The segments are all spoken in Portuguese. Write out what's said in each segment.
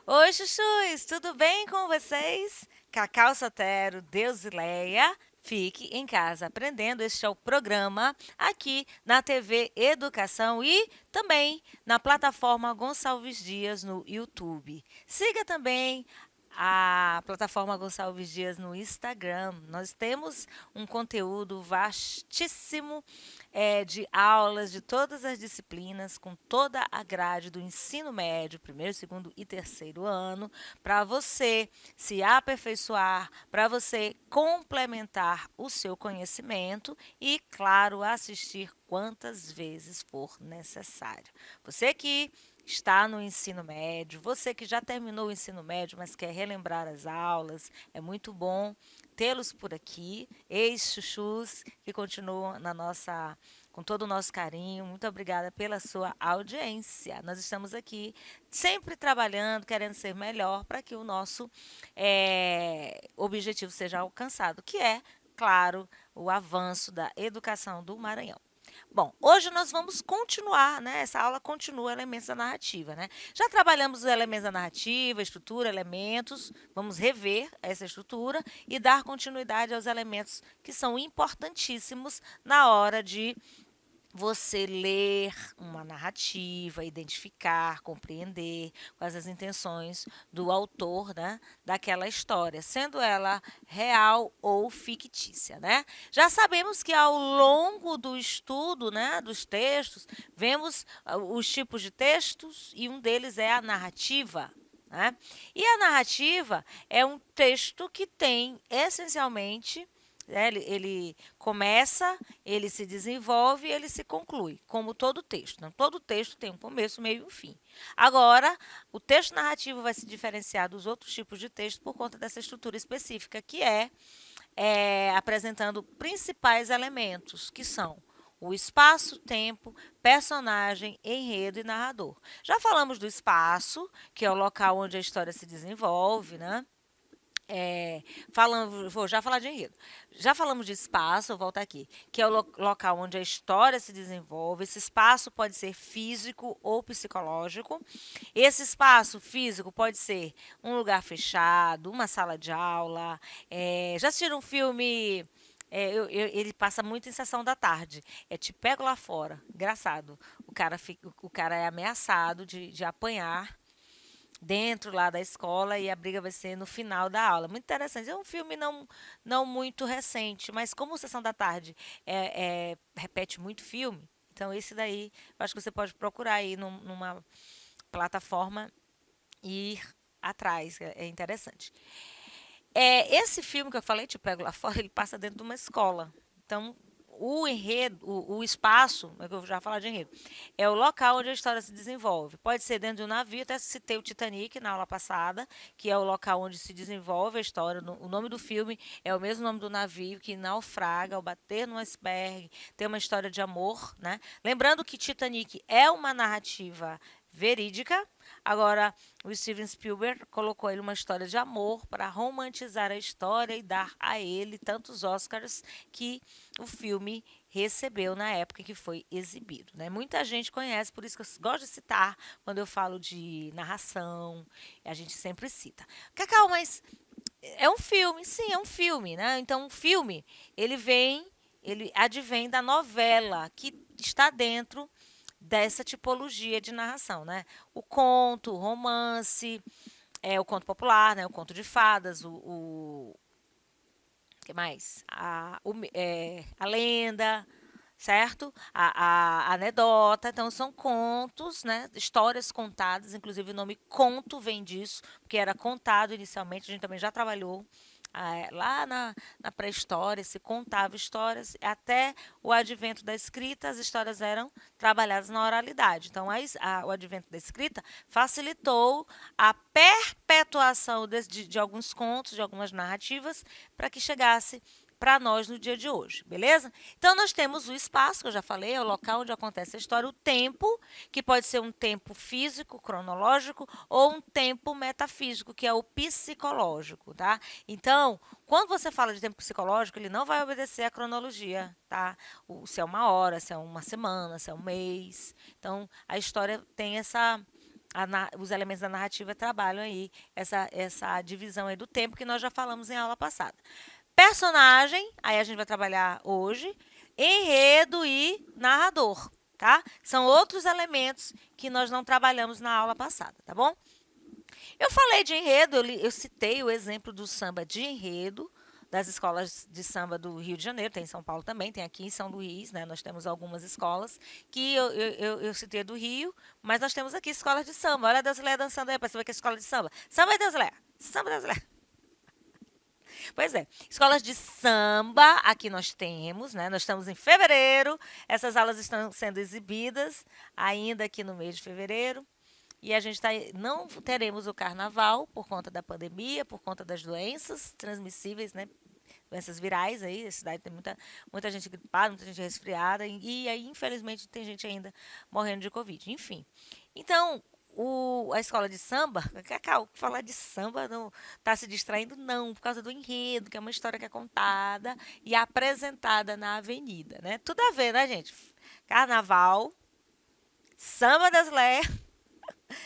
Oi, chuchus, tudo bem com vocês? Cacau Sotero, Deusileia, fique em casa aprendendo. Este é o programa aqui na TV Educação e também na plataforma Gonçalves Dias no YouTube. Siga também a plataforma Gonçalves Dias no Instagram. Nós temos um conteúdo vastíssimo de aulas de todas as disciplinas, com toda a grade do ensino médio, primeiro, segundo e terceiro ano, para você se aperfeiçoar, para você complementar o seu conhecimento e, claro, assistir quantas vezes for necessário. Você que está no ensino médio, você que já terminou o ensino médio, mas quer relembrar as aulas, é muito bom tê-los por aqui, ex-chuchus que continuam com todo o nosso carinho. Muito obrigada pela sua audiência. Nós estamos aqui sempre trabalhando, querendo ser melhor para que o nosso objetivo seja alcançado, que é, claro, o avanço da educação do Maranhão. Bom, hoje nós vamos continuar, né? Essa aula continua elementos da narrativa, né? Já trabalhamos os elementos da narrativa, estrutura, elementos. Vamos rever essa estrutura e dar continuidade aos elementos que são importantíssimos na hora de você ler uma narrativa, identificar, compreender quais as intenções do autor, né, daquela história, sendo ela real ou fictícia, né? Já sabemos que ao longo do estudo, né, dos textos, vemos os tipos de textos e um deles é a narrativa. Né? E a narrativa é um texto que tem essencialmente ele começa, ele se desenvolve e ele se conclui, como todo texto. Né? Todo texto tem um começo, meio e um fim. Agora, o texto narrativo vai se diferenciar dos outros tipos de texto por conta dessa estrutura específica, que é apresentando principais elementos, que são o espaço, tempo, personagem, enredo e narrador. Já falamos do espaço, que é o local onde a história se desenvolve, né? Vou já falar de enredo. Já falamos de espaço, volta aqui, que é o local onde a história se desenvolve. Esse espaço pode ser físico ou psicológico. Esse espaço físico pode ser um lugar fechado, uma sala de aula. Já assistiram um filme? Ele passa muito em sessão da tarde. É Te Pego Lá Fora. Engraçado. O cara é ameaçado de apanhar dentro lá da escola e a briga vai ser no final da aula. Muito interessante. É um filme não muito recente, mas como Sessão da Tarde repete muito filme, então esse daí eu acho que você pode procurar aí numa plataforma e ir atrás. É interessante. Esse filme que eu falei, Te Pego Lá Fora, ele passa dentro de uma escola. Então, o enredo, o espaço, é que eu já falar de enredo, é o local onde a história se desenvolve. Pode ser dentro de um navio, até citei o Titanic na aula passada, que é o local onde se desenvolve a história. O nome do filme é o mesmo nome do navio que naufraga ao bater no iceberg, tem uma história de amor, né? Lembrando que Titanic é uma narrativa verídica. Agora, o Steven Spielberg colocou ele uma história de amor para romantizar a história e dar a ele tantos Oscars que o filme recebeu na época que foi exibido. Né? Muita gente conhece, por isso que eu gosto de citar quando eu falo de narração, a gente sempre cita. Cacau, mas é um filme? Sim, é um filme. Né? Então, um filme, ele advém da novela que está dentro dessa tipologia de narração, né? O conto, o romance, o conto popular, né? O conto de fadas, que mais? A lenda, certo? A anedota. Então, são contos, né? Histórias contadas, inclusive o nome conto vem disso, porque era contado inicialmente, a gente também já trabalhou lá na pré-história, se contava histórias, até o advento da escrita, as histórias eram trabalhadas na oralidade. Então, o advento da escrita facilitou a perpetuação de alguns contos, de algumas narrativas, para que chegasse para nós no dia de hoje, beleza? Então, nós temos o espaço, que eu já falei, é o local onde acontece a história, o tempo, que pode ser um tempo físico, cronológico, ou um tempo metafísico, que é o psicológico, tá? Então, quando você fala de tempo psicológico, ele não vai obedecer à cronologia, tá? Se é uma hora, se é uma semana, se é um mês. Então, a história tem os elementos da narrativa trabalham aí essa divisão aí do tempo que nós já falamos em aula passada. Personagem, aí a gente vai trabalhar hoje, enredo e narrador, tá? São outros elementos que nós não trabalhamos na aula passada, tá bom? Eu falei de enredo, eu citei o exemplo do samba de enredo, das escolas de samba do Rio de Janeiro, tem em São Paulo também, tem aqui em São Luís, né? Nós temos algumas escolas que eu citei do Rio, mas nós temos aqui escolas de samba. Olha a Deusileia dançando aí, para você ver que é escola de samba. Samba e Deusileia, samba e Deusileia. Pois é, escolas de samba aqui nós temos, né? Nós estamos em fevereiro, essas aulas estão sendo exibidas ainda aqui no mês de fevereiro. E a gente não teremos o carnaval por conta da pandemia, por conta das doenças transmissíveis, né? Doenças virais aí, a cidade tem muita gente gripada, muita gente resfriada, e aí, infelizmente, tem gente ainda morrendo de Covid. Enfim. Então, a escola de samba, Cacau, falar de samba não está se distraindo, não, por causa do enredo, que é uma história que é contada e apresentada na avenida, né? Tudo a ver, né, gente? Carnaval, samba das Léias.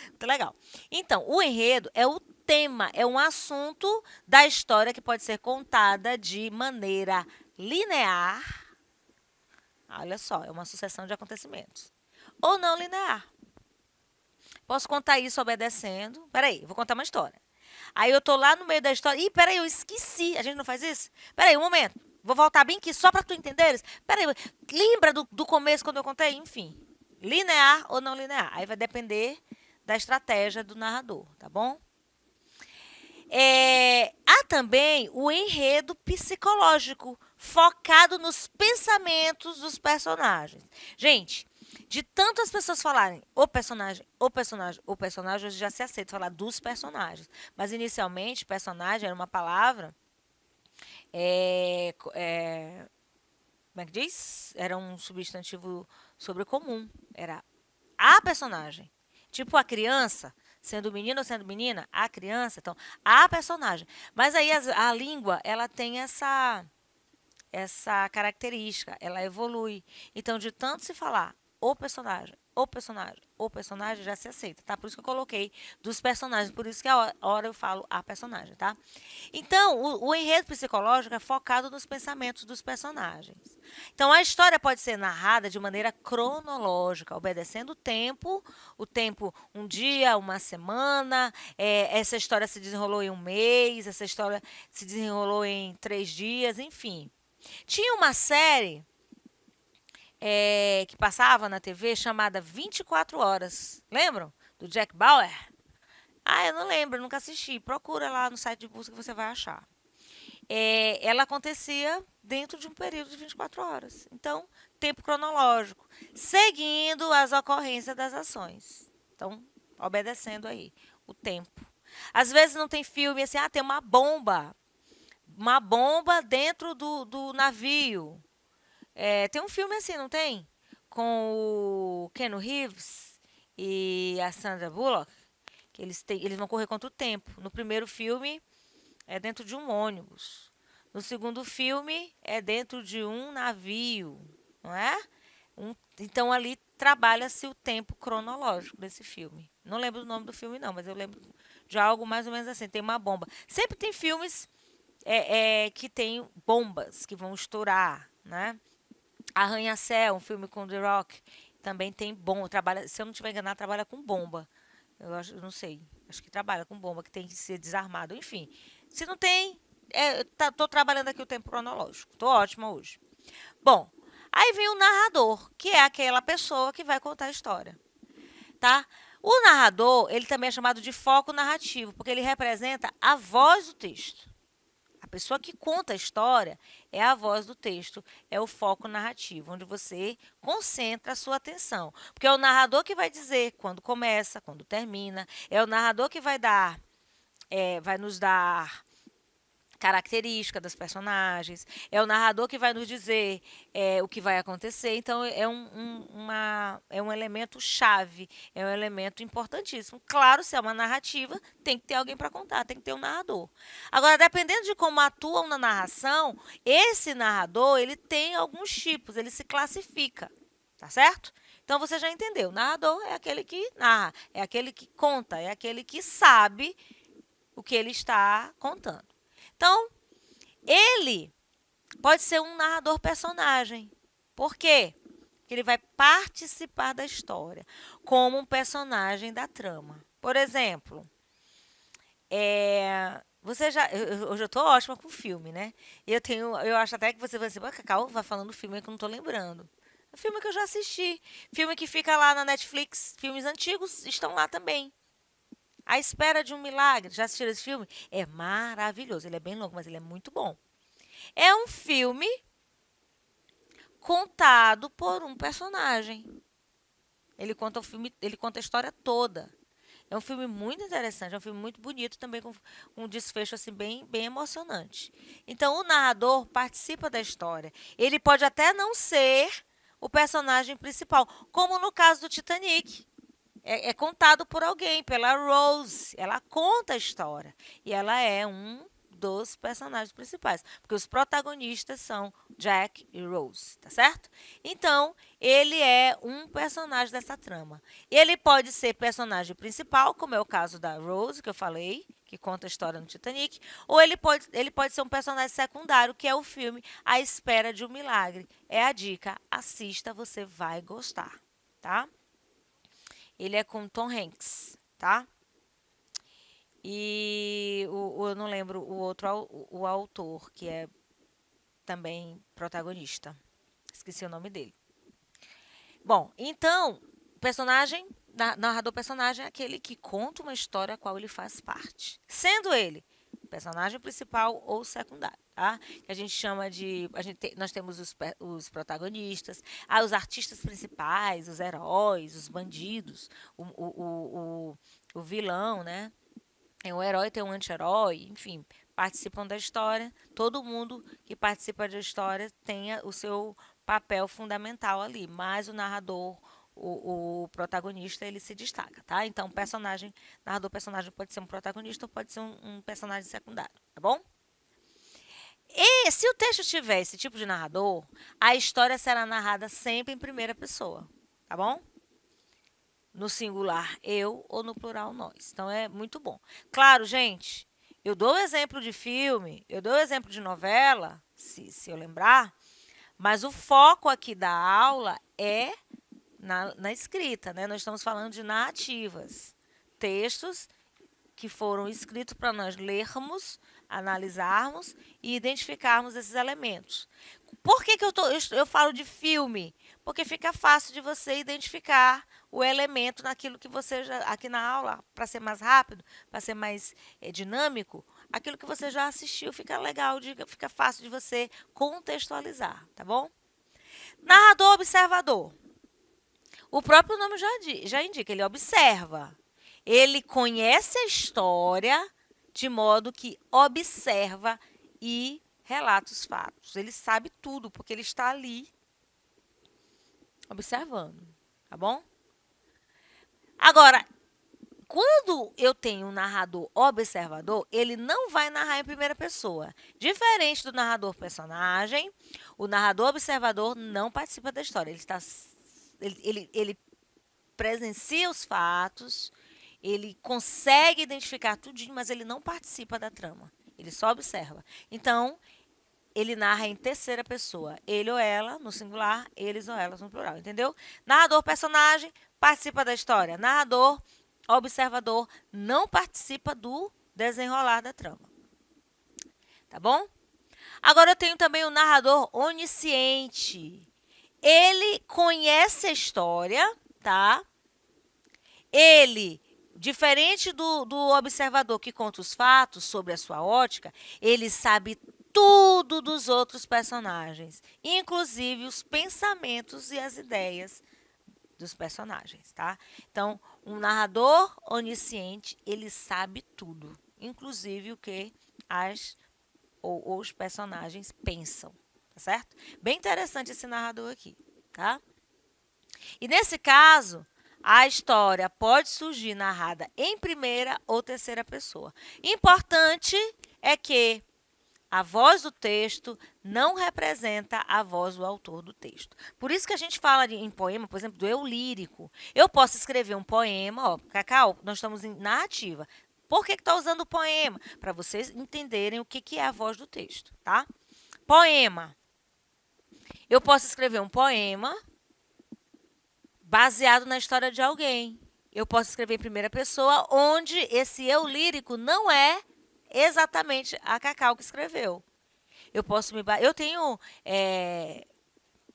Muito legal. Então, o enredo é o tema, é um assunto da história que pode ser contada de maneira linear. Olha só, é uma sucessão de acontecimentos. Ou não linear. Posso contar isso obedecendo. Peraí, vou contar uma história. Aí eu tô lá no meio da história. Ih, peraí, eu esqueci. A gente não faz isso? Peraí, um momento. Vou voltar bem aqui só para tu entenderes. Peraí, lembra do começo quando eu contei? Enfim, linear ou não linear. Aí vai depender da estratégia do narrador, tá bom? Há também o enredo psicológico, focado nos pensamentos dos personagens. Gente, de tantas pessoas falarem o personagem, o personagem, o personagem, hoje já se aceita falar dos personagens. Mas inicialmente, personagem era uma palavra. Como é que diz? Era um substantivo sobrecomum. Era a personagem. Tipo a criança, sendo menino ou sendo menina, a criança, então, a personagem. Mas aí a língua, ela tem essa característica, ela evolui. Então, de tanto se falar o personagem, o personagem, o personagem, já se aceita, tá? Por isso que eu coloquei dos personagens, por isso que a hora eu falo a personagem, tá? Então, o enredo psicológico é focado nos pensamentos dos personagens. Então, a história pode ser narrada de maneira cronológica, obedecendo o tempo, um dia, uma semana, essa história se desenrolou em um mês, essa história se desenrolou em 3 dias, enfim. Tinha uma série que passava na TV chamada 24 Horas. Lembram? Do Jack Bauer? Ah, eu não lembro, nunca assisti. Procura lá no site de busca que você vai achar. Ela acontecia dentro de um período de 24 horas. Então, tempo cronológico, seguindo as ocorrências das ações. Então, obedecendo aí o tempo. Às vezes não tem filme assim, tem uma bomba dentro do navio. Tem um filme assim, não tem? Com o Keanu Reeves e a Sandra Bullock, que eles vão correr contra o tempo. No primeiro filme é dentro de um ônibus. No segundo filme é dentro de um navio, não é? Então ali trabalha-se o tempo cronológico desse filme. Não lembro do nome do filme não, mas eu lembro de algo mais ou menos assim. Tem uma bomba. Sempre tem filmes que tem bombas que vão estourar, né? Arranha-Céu, um filme com The Rock, também tem bomba. Se eu não estiver enganado, trabalha com bomba. Eu não sei. Acho que trabalha com bomba, que tem que ser desarmado. Enfim, se não tem, tô trabalhando aqui o tempo cronológico. Tô ótima hoje. Bom, aí vem o narrador, que é aquela pessoa que vai contar a história, tá? O narrador, ele também é chamado de foco narrativo, porque ele representa a voz do texto. A pessoa que conta a história é a voz do texto, é o foco narrativo, onde você concentra a sua atenção. Porque é o narrador que vai dizer quando começa, quando termina, é o narrador que vai nos dar característica das personagens, é o narrador que vai nos dizer o que vai acontecer, então é um elemento chave, é um elemento importantíssimo. Claro, se é uma narrativa, tem que ter alguém para contar, tem que ter um narrador. Agora, dependendo de como atuam na narração, esse narrador ele tem alguns tipos, ele se classifica, tá certo? Então você já entendeu, o narrador é aquele que narra, é aquele que conta, é aquele que sabe o que ele está contando. Então, ele pode ser um narrador personagem. Por quê? Porque ele vai participar da história como um personagem da trama. Por exemplo, você já. Hoje eu tô ótima com filme, né? E eu acho até que você vai dizer, Cacau, vai falando filme que eu não tô lembrando. É filme que eu já assisti. Filme que fica lá na Netflix. Filmes antigos estão lá também. A Espera de um Milagre. Já assistiram esse filme? É maravilhoso. Ele é bem longo, mas ele é muito bom. É um filme contado por um personagem. Ele conta o filme, ele conta a história toda. É um filme muito interessante, é um filme muito bonito também com um desfecho assim bem emocionante. Então o narrador participa da história. Ele pode até não ser o personagem principal, como no caso do Titanic. É contado por alguém, pela Rose. Ela conta a história. E ela é um dos personagens principais. Porque os protagonistas são Jack e Rose, tá certo? Então, ele é um personagem dessa trama. Ele pode ser personagem principal, como é o caso da Rose, que eu falei, que conta a história no Titanic, ou ele pode ser um personagem secundário, que é o filme A Espera de um Milagre. É a dica, assista, você vai gostar, tá? Ele é com Tom Hanks, tá? E eu não lembro o outro o autor, que é também protagonista. Esqueci o nome dele. Bom, então, personagem, narrador personagem é aquele que conta uma história a qual ele faz parte. Sendo ele personagem principal ou secundário, tá? Que a gente chama de. Nós temos os protagonistas, os artistas principais, os heróis, os bandidos, o vilão, né? Tem um herói, tem um anti-herói, enfim, participam da história. Todo mundo que participa da história tem o seu papel fundamental ali, mas o narrador, o protagonista, ele se destaca, tá? Então, narrador personagem pode ser um protagonista ou pode ser um personagem secundário, tá bom? E se o texto tiver esse tipo de narrador, a história será narrada sempre em primeira pessoa, tá bom? No singular eu ou no plural nós. Então é muito bom. Claro, gente, eu dou exemplo de filme, eu dou exemplo de novela, se eu lembrar, mas o foco aqui da aula é na escrita, né? Nós estamos falando de narrativas, textos que foram escritos para nós lermos, analisarmos e identificarmos esses elementos. Por que, que eu falo de filme? Porque fica fácil de você identificar o elemento naquilo que você já, aqui na aula, para ser mais rápido, para ser mais dinâmico, aquilo que você já assistiu fica legal, fica fácil de você contextualizar, tá bom? Narrador observador. O próprio nome já indica, ele observa. Ele conhece a história de modo que observa e relata os fatos. Ele sabe tudo, porque ele está ali observando, tá bom? Agora, quando eu tenho um narrador observador, ele não vai narrar em primeira pessoa. Diferente do narrador personagem, o narrador observador não participa da história. Ele presencia os fatos, ele consegue identificar tudinho, mas ele não participa da trama. Ele só observa. Então, ele narra em terceira pessoa. Ele ou ela, no singular, eles ou elas no plural, entendeu? Narrador, personagem, participa da história. Narrador, observador, não participa do desenrolar da trama. Tá bom? Agora eu tenho também o narrador onisciente. Ele conhece a história, tá? Ele, diferente do observador que conta os fatos sobre a sua ótica, ele sabe tudo dos outros personagens, inclusive os pensamentos e as ideias dos personagens, tá? Então, um narrador onisciente, ele sabe tudo, inclusive o que as ou os personagens pensam, tá certo? Bem interessante esse narrador aqui, tá? E nesse caso, a história pode surgir narrada em primeira ou terceira pessoa. Importante é que a voz do texto não representa a voz do autor do texto. Por isso que a gente fala em poema, por exemplo, do eu lírico. Eu posso escrever um poema, ó, Cacau, nós estamos em narrativa. Por que está usando o poema? Para vocês entenderem o que é a voz do texto, tá? Poema. Eu posso escrever um poema baseado na história de alguém. Eu posso escrever em primeira pessoa, onde esse eu lírico não é exatamente a Cacau que escreveu. Eu tenho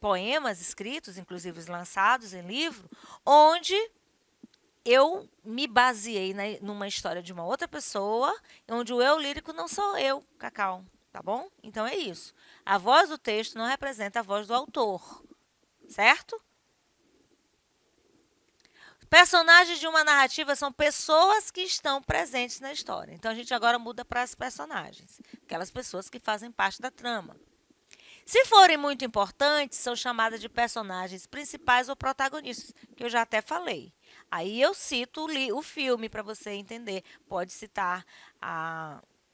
poemas escritos, inclusive lançados em livro, onde eu me baseei numa história de uma outra pessoa, onde o eu lírico não sou eu, Cacau, tá bom? Então é isso. A voz do texto não representa a voz do autor, certo? Personagens de uma narrativa são pessoas que estão presentes na história. Então a gente agora muda para as personagens, aquelas pessoas que fazem parte da trama. Se forem muito importantes, são chamadas de personagens principais ou protagonistas, que eu já até falei. Aí eu cito o filme para você entender. Pode citar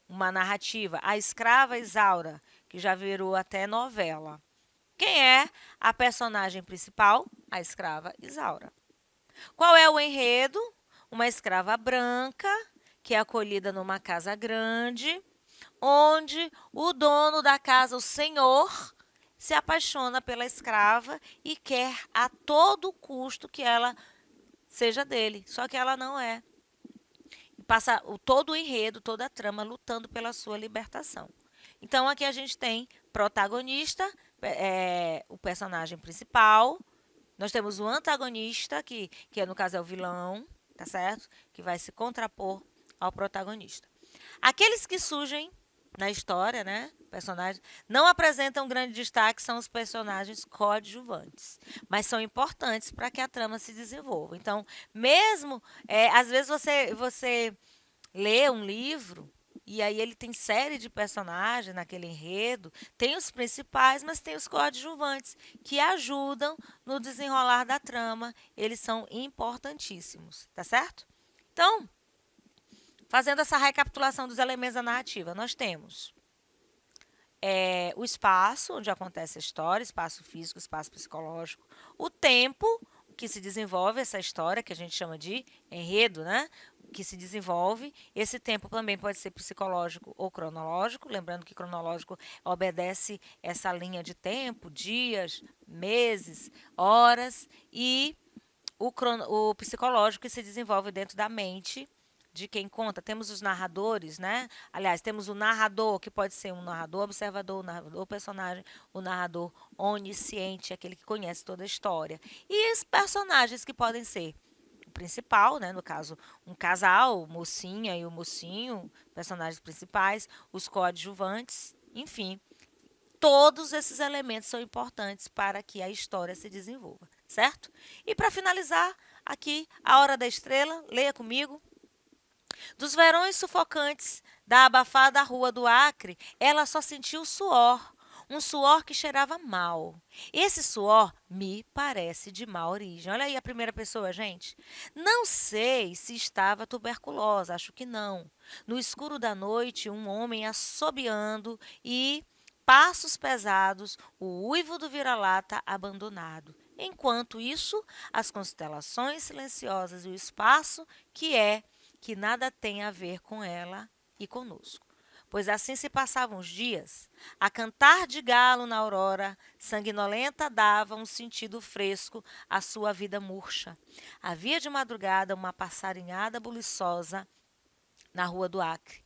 uma narrativa, A Escrava Isaura, que já virou até novela. Quem é a personagem principal? A escrava Isaura. Qual é o enredo? Uma escrava branca que é acolhida numa casa grande, onde o dono da casa, o senhor, se apaixona pela escrava e quer a todo custo que ela seja dele. Só que ela não é. Passa todo o enredo, toda a trama lutando pela sua libertação. Então aqui a gente tem protagonista, o personagem principal. Nós temos o antagonista, que no caso é o vilão, tá certo? Que vai se contrapor ao protagonista. Aqueles que surgem na história, né, personagens, não apresentam grande destaque, são os personagens coadjuvantes, mas são importantes para que a trama se desenvolva. Então, mesmo, às vezes você lê um livro e aí ele tem série de personagens naquele enredo, tem os principais, mas tem os coadjuvantes que ajudam no desenrolar da trama, eles são importantíssimos, tá certo? Então, fazendo essa recapitulação dos elementos da narrativa, nós temos o espaço onde acontece a história, espaço físico, espaço psicológico, o tempo que se desenvolve essa história, que a gente chama de enredo, né? Que se desenvolve. Esse tempo também pode ser psicológico ou cronológico, lembrando que cronológico obedece essa linha de tempo, dias, meses, horas, e o psicológico que se desenvolve dentro da mente de quem conta. Temos os narradores, né? Aliás, temos o narrador, que pode ser um narrador observador, o narrador personagem, o narrador onisciente, aquele que conhece toda a história. E os personagens que podem ser o principal, né? No caso, um casal, mocinha e o mocinho, personagens principais, os coadjuvantes, enfim. Todos esses elementos são importantes para que a história se desenvolva, certo? E para finalizar, aqui, a Hora da Estrela, leia comigo. Dos verões sufocantes da abafada rua do Acre, ela só sentiu suor, um suor que cheirava mal. Esse suor me parece de má origem. Olha aí a primeira pessoa, gente. Não sei se estava tuberculosa, acho que não. No escuro da noite, um homem assobiando e passos pesados, o uivo do vira-lata abandonado. Enquanto isso, as constelações silenciosas e o espaço que nada tem a ver com ela e conosco. Pois assim se passavam os dias, a cantar de galo na aurora, sanguinolenta dava um sentido fresco à sua vida murcha. Havia de madrugada uma passarinhada buliçosa na rua do Acre.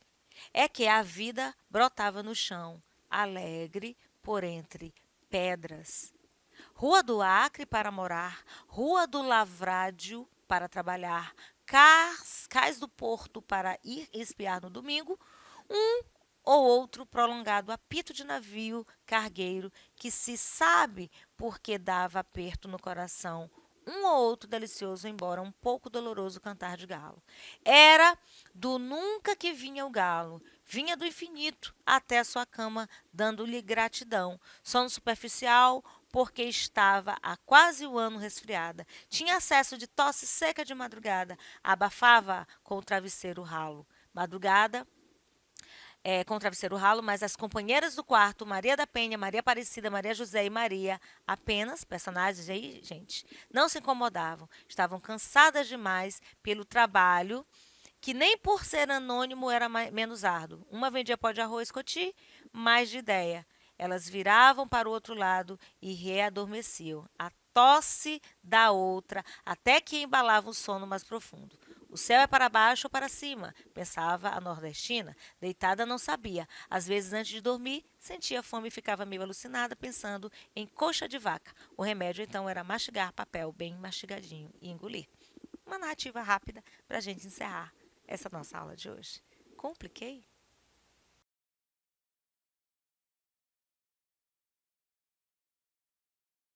É que a vida brotava no chão, alegre por entre pedras. Rua do Acre para morar, Rua do Lavrádio para trabalhar, Cais do Porto para ir espiar no domingo, um ou outro prolongado apito de navio cargueiro que se sabe porque dava aperto no coração um ou outro delicioso, embora um pouco doloroso cantar de galo. Era do nunca que vinha o galo, vinha do infinito até a sua cama, dando-lhe gratidão. Sono superficial, porque estava há quase um ano resfriada. Tinha acesso de tosse seca de madrugada, abafava com o travesseiro ralo. Madrugada, com o travesseiro ralo, mas as companheiras do quarto, Maria da Penha, Maria Aparecida, Maria José e Maria, apenas personagens aí, gente, não se incomodavam. Estavam cansadas demais pelo trabalho, que nem por ser anônimo era menos árduo. Uma vendia pó de arroz coti, mais de ideia. Elas viravam para o outro lado e readormeciam. A tosse da outra, até que embalava um sono mais profundo. O céu é para baixo ou para cima, pensava a nordestina. Deitada não sabia. Às vezes, antes de dormir, sentia fome e ficava meio alucinada, pensando em coxa de vaca. O remédio, então, era mastigar papel bem mastigadinho e engolir. Uma narrativa rápida para a gente encerrar essa nossa aula de hoje. Compliquei?